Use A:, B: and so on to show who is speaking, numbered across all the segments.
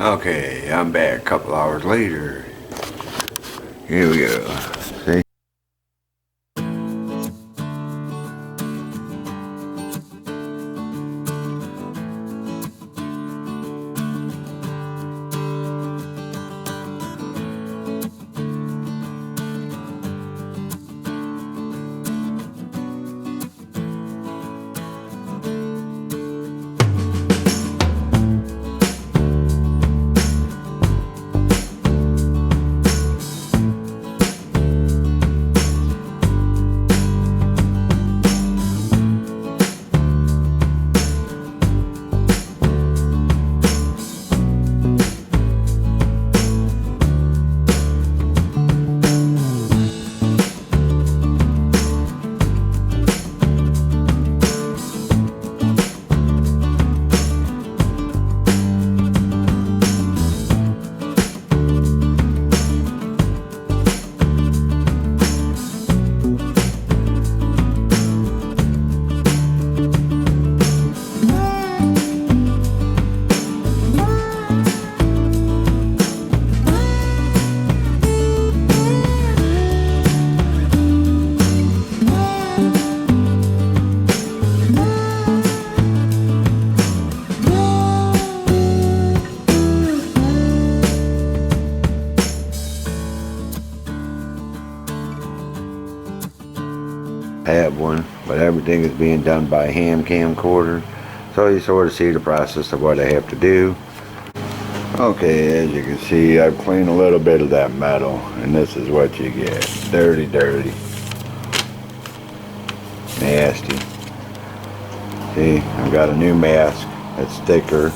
A: Okay, I'm back a couple hours later. Here we go. See? Have one, but everything is being done by hand camcorder, so you sort of see the process of what I have to do. Okay, as you can see, I've cleaned a little bit of that metal, and this is what you get. Dirty, nasty. See, I've got a new mask that's thicker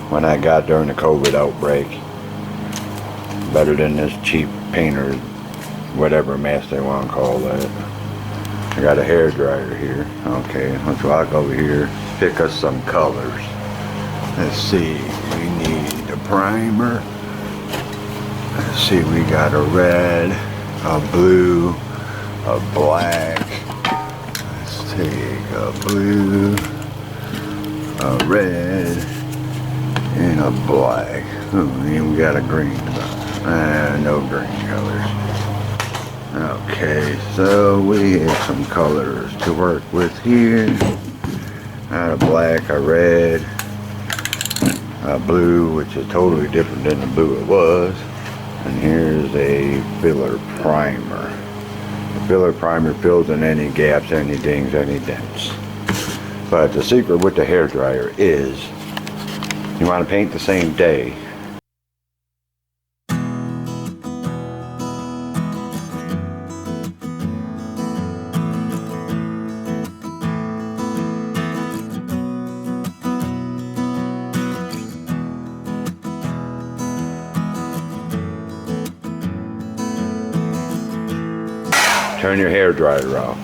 A: when I got during the COVID outbreak. Better than this cheap painter, whatever mask they want to call that. I got a hair dryer here. Okay, let's walk over here, pick us some colors. Let's see, we need a primer. Let's see, we got a red, a blue, a black. Let's take a blue, a red, and a black. Oh, and we got a green. No green colors. Okay, so we have some colors to work with here. A black, a red, a blue, which is totally different than the blue it was. And here's a filler primer. The filler primer fills in any gaps, any dings, any dents. But the secret with the hairdryer is you want to paint the same day. Turn your hair dryer off.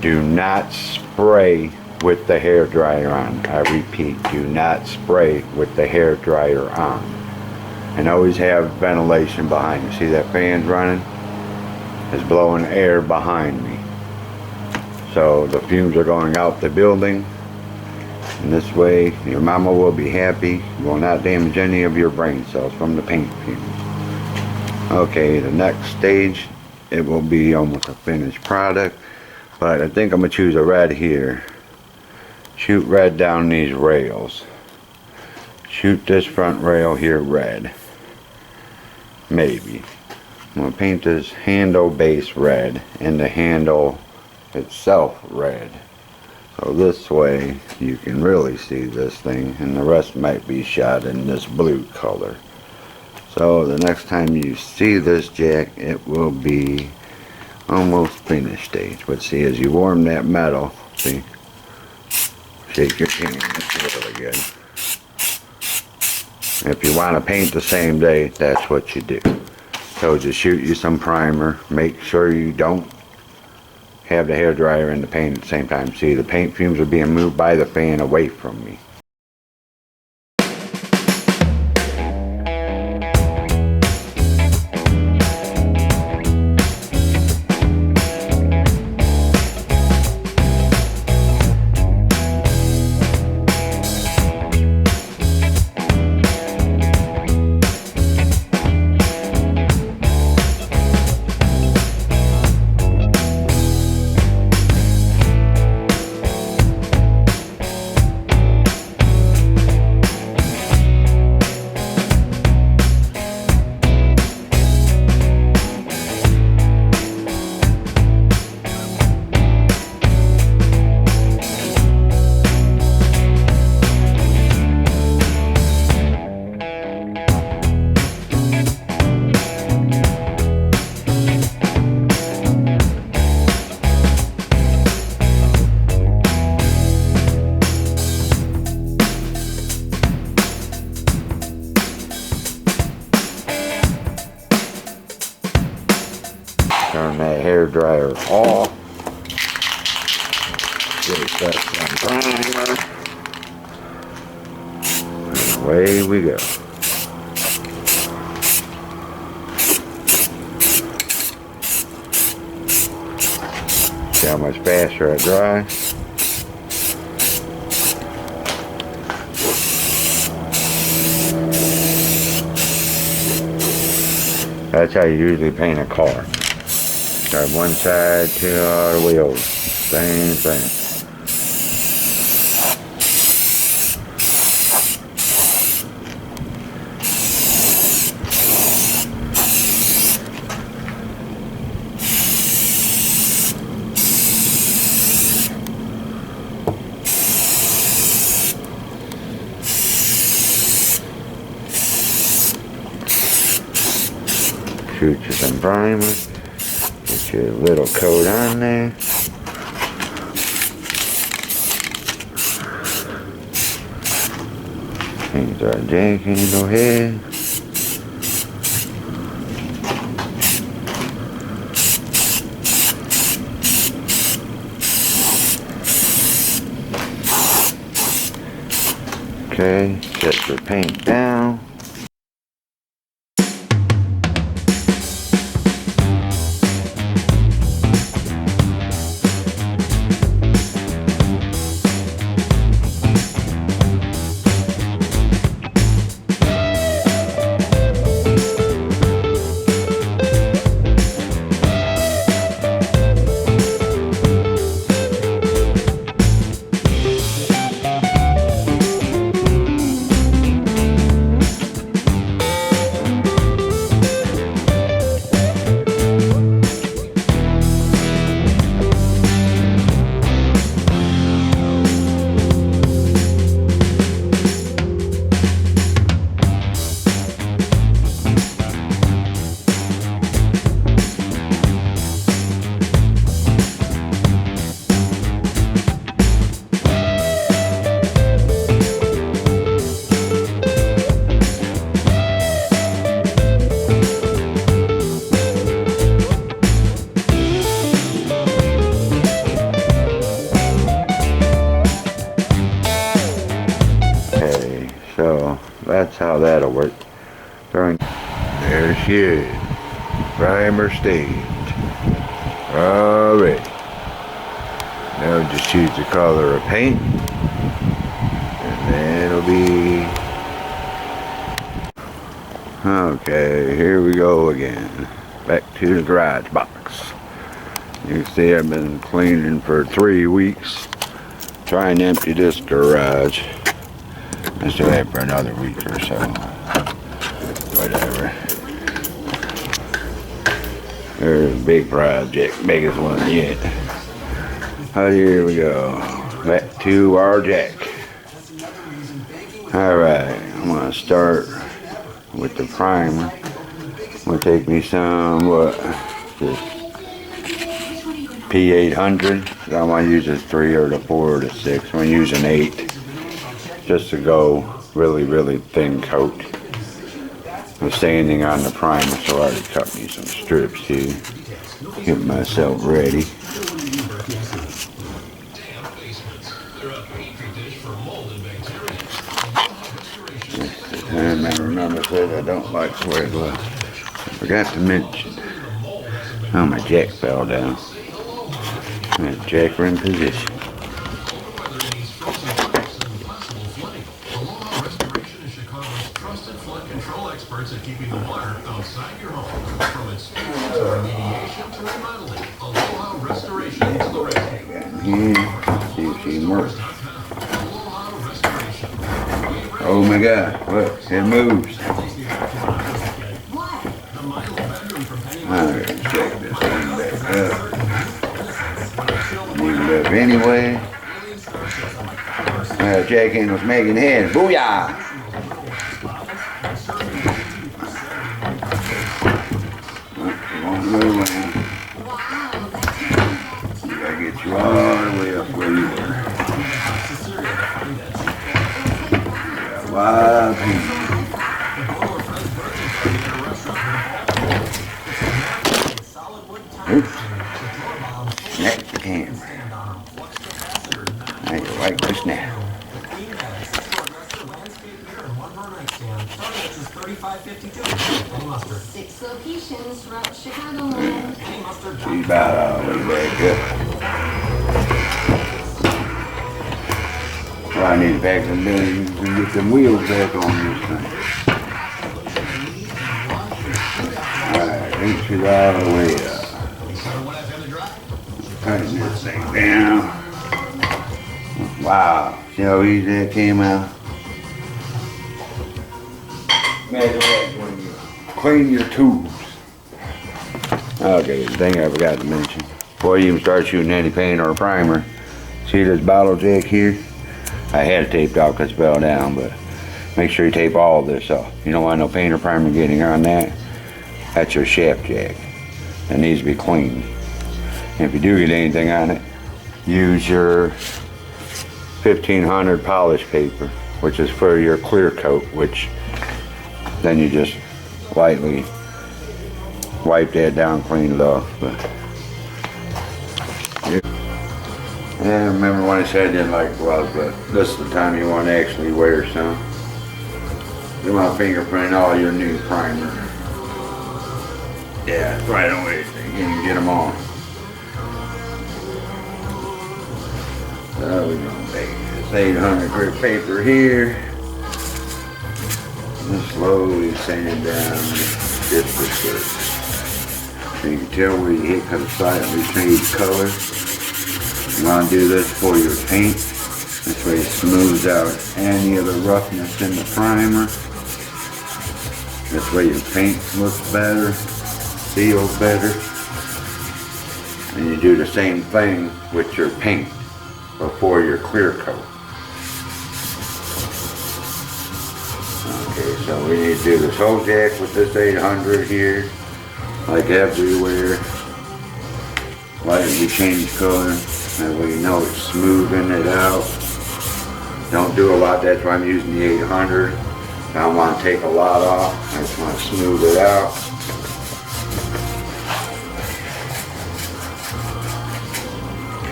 A: Do not spray with the hair dryer on. I repeat, do not spray with the hair dryer on. And always have ventilation behind you. See that fan's running? It's blowing air behind me. So the fumes are going out the building. And this way your mama will be happy. You will not damage any of your brain cells from the paint fumes. Okay, the next stage, it will be almost a finished product, but I think I'm gonna choose a red here. Shoot red down these rails. Shoot this front rail here red. Maybe. I'm gonna paint this handle base red and the handle itself red. So this way you can really see this thing, and the rest might be shot in this blue color. So the next time you see this jack, it will be almost finished stage. But see, as you warm that metal, see, shake your hand, it's really good. If you want to paint the same day, that's what you do. So just shoot you some primer. Make sure you don't have the hairdryer and the paint at the same time. See, the paint fumes are being moved by the fan away from me. turn that hair dryer off. Get that some primer. And away we go. See how much faster it dries. That's how you usually paint a car. Start one side, two all the way over. Same thing. Shoot you some primer. Get your little coat on there. Change our jack handle head. Okay, set your paint down. So that's how that'll work. There she is. Primer staged. Alright. Now just choose the color of paint. And then it'll be... Okay, here we go again. Back to the garage box. You can see I've been cleaning for 3 weeks. Trying to empty this garage. Let's do that for another week or so. Whatever. There's a big project, biggest one yet. Here we go. Back to our jack. Alright, I'm going to start with the primer. I'm going to take me some, just P800. I want to use a 3 or the 4 or the 6. I'm going to use an 8. Just to go really thin coat. I'm sanding on the primer, so I already cut me some strips here. Get myself ready. And I remember said I don't like to wear gloves. I forgot to mention. Oh, my jack fell down. My jack in position.
B: At keeping the water outside your home. From inspection to remediation to remodeling, Aloha Restoration to the rescue.
A: See if she works. Oh my God, look, it moves. Alright, check this thing back up. Move it up anyway. Jack was making head. Booyah! Move in. Gotta get you all the way up where you were. Wild people. Oops. That's the camera. I can wipe this now.
C: Six locations throughout Chicago.
A: She's about all the way back up. What I need to back them down, you can get them wheels back on this thing. Alright, reach it all the way up. Tighten this thing down. Wow, see how easy that came out? Imagine that when you clean your tubes. Okay, the thing I forgot to mention. Before you even start shooting any paint or primer, see this bottle jack here? I had it taped off because it fell down, but make sure you tape all of this off. You don't want no paint or primer getting on that. That's your shaft jack. That needs to be cleaned. And if you do get anything on it, use your 1500 polish paper, which is for your clear coat, which then you just lightly wipe that down, clean it off. But yeah, I remember when I said I didn't like gloves, but this is the time you want to actually wear some. You want to fingerprint all your new primer. Yeah, right away, so you can get them on. So we're going to take this 800 grit paper here. And slowly sand down just the surface. So you can tell where you hit because it slightly changed color. You want to do this for your paint. This way it smooths out any of the roughness in the primer. This way your paint looks better, feels better. And you do the same thing with your paint before your clear coat. Okay, so we need to do this whole jack with this 800 here, like everywhere. Lightly change color, that way you know it's smoothing it out. Don't do a lot, that's why I'm using the 800. I don't want to take a lot off, I just want to smooth it out.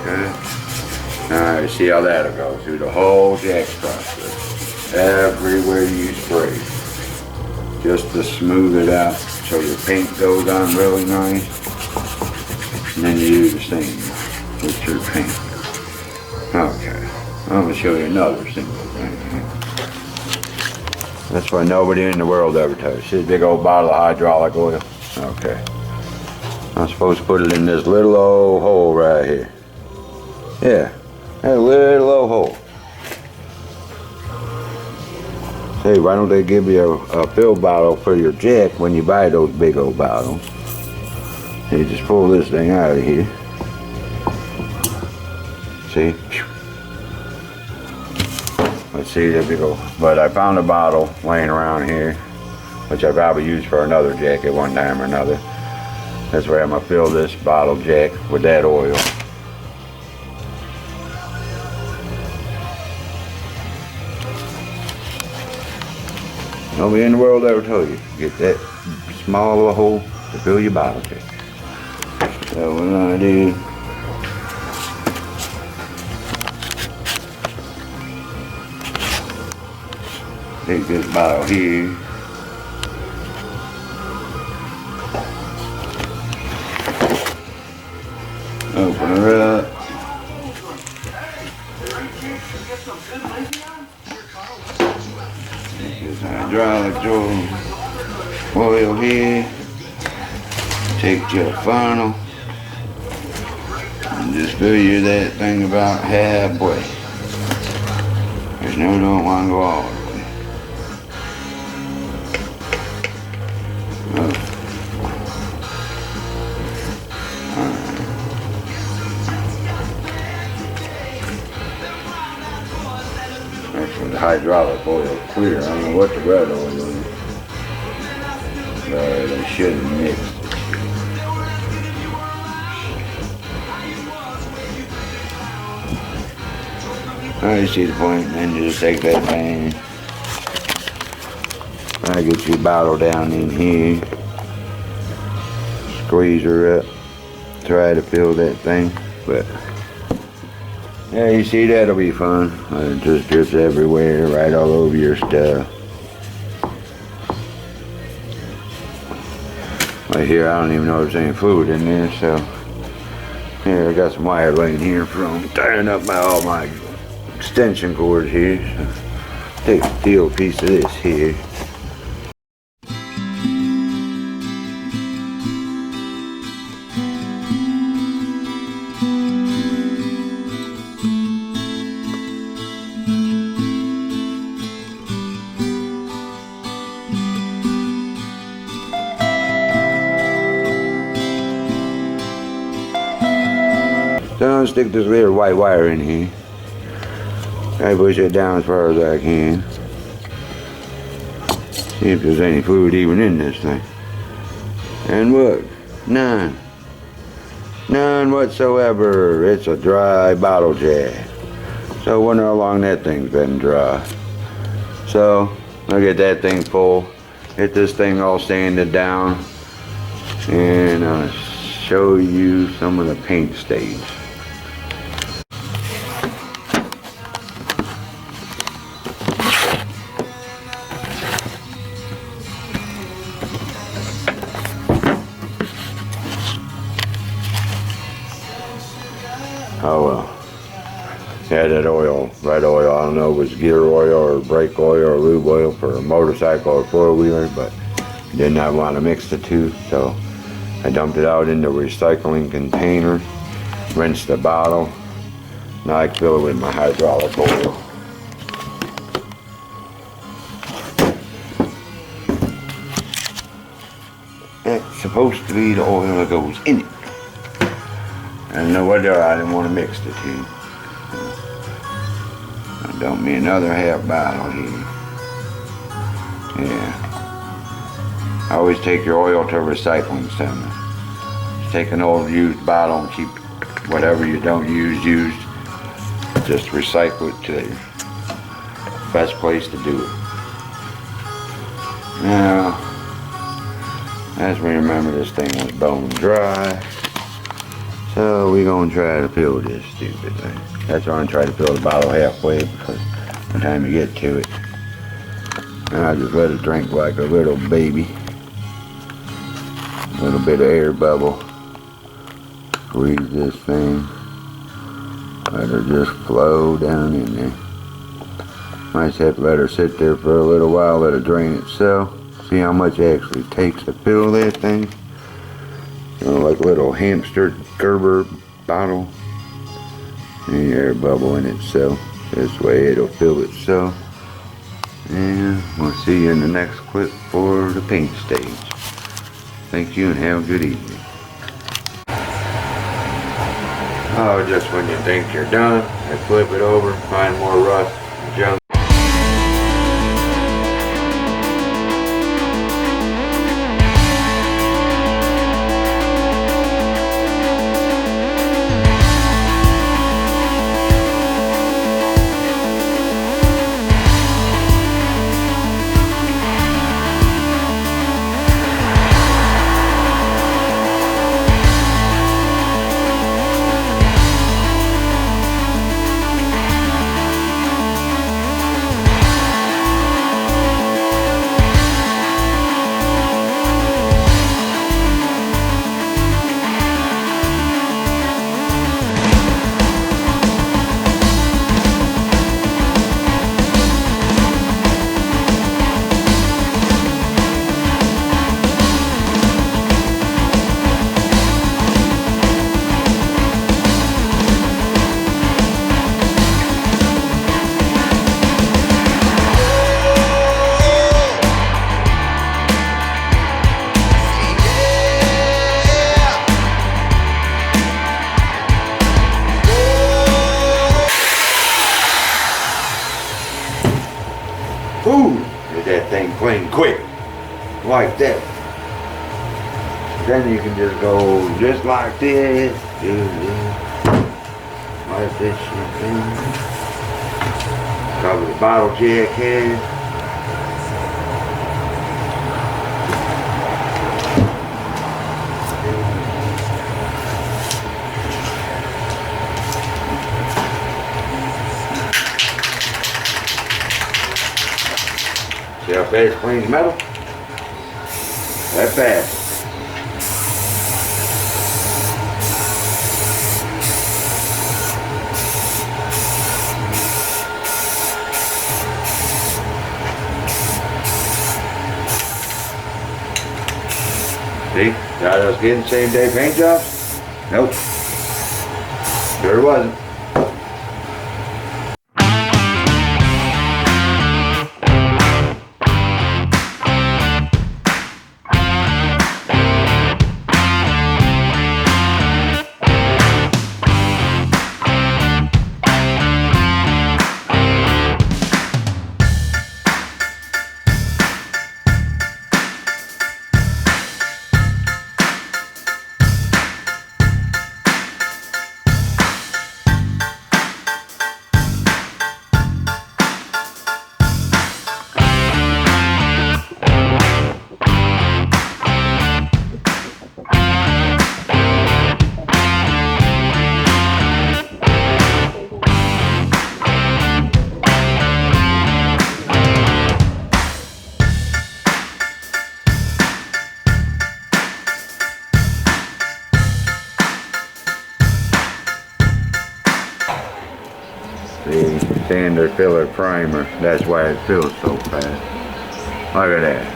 A: Okay. Alright, see how that'll go through the whole jack process. Everywhere you spray. Just to smooth it out so your paint goes on really nice. And then you do the same with your paint. Okay, I'm going to show you another simple thing. That's why nobody in the world ever touched this big old bottle of hydraulic oil. Okay. I'm supposed to put it in this little old hole right here. Yeah, that little old hole. Hey, why don't they give you a fill bottle for your jack when you buy those big old bottles? You just pull this thing out of here. See? Let's see, there we go. But I found a bottle laying around here, which I probably used for another jack at one time or another. That's where I'm gonna fill this bottle jack with that oil. Nobody in the world ever told you get that small of a hole to fill your bottle jack. So what we're gonna do, take this bottle here. Open her up. Take this hydraulic oil here. Take your funnel. And just fill you that thing about halfway. There's no, don't want to go all the way. Actually, the hydraulic oil is clear. I don't know what the red oil is. But they shouldn't mix it. Alright, see the point, then you just take that thing. I get your bottle down in here. Squeeze her up. try to fill that thing, but yeah, you see, that'll be fun. It just drips everywhere, right all over your stuff. Right here, I don't even know if there's any fluid in there, so here I got some wire laying here from tying up all my extension cords here. So take a steel piece of this here. So I'm gonna stick this little white wire in here. I push it down as far as I can. See if there's any fluid even in this thing. And look, none. None whatsoever. It's a dry bottle jack. So I wonder how long that thing's been dry. So I'll get that thing full. Get this thing all sanded down. And I'll show you some of the paint stage. Oh well. Yeah, that oil, red oil, I don't know if it was gear oil or brake oil or lube oil for a motorcycle or four-wheeler, but did not want to mix the two, so I dumped it out in the recycling container, rinsed the bottle. Now I fill it with my hydraulic oil. That's supposed to be the oil that goes in it. And no wonder I didn't want to mix the two. I dump me another half bottle here. Yeah. I always take your oil to a recycling center. Just take an old used bottle and keep whatever you don't use used. Just recycle it to the best place to do it. Now, as we remember, this thing was bone dry. So we're gonna try to fill this stupid thing. That's why I'm trying to fill the bottle halfway, because by the time you get to it, I just let it drink like a little baby. A little bit of air bubble. Squeeze this thing. Let her just flow down in there. Might just have to let her sit there for a little while, let it drain itself. See how much it actually takes to fill that thing. You know, like a little hamster Gerber bottle. And air bubble in itself. This way it'll fill itself. And we'll see you in the next clip for the paint stage. Thank you and have a good evening. Oh, just when you think you're done, I flip it over, find more rust, junk. Ooh, get that thing clean quick, like that. Then you can just go just like this, do this, like this shit thing. Cover the bottle jack head. fast cleans metal? That fast. See? Thought I was getting same day paint jobs? Nope. Sure wasn't. The standard filler primer, that's why it fills so fast. Look at that.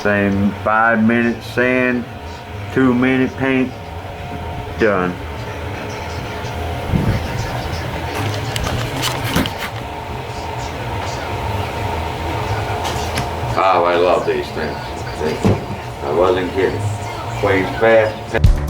A: Same 5 minutes sand, 2-minute paint, done. Oh, I love these things. See? I wasn't kidding. Cleans fast.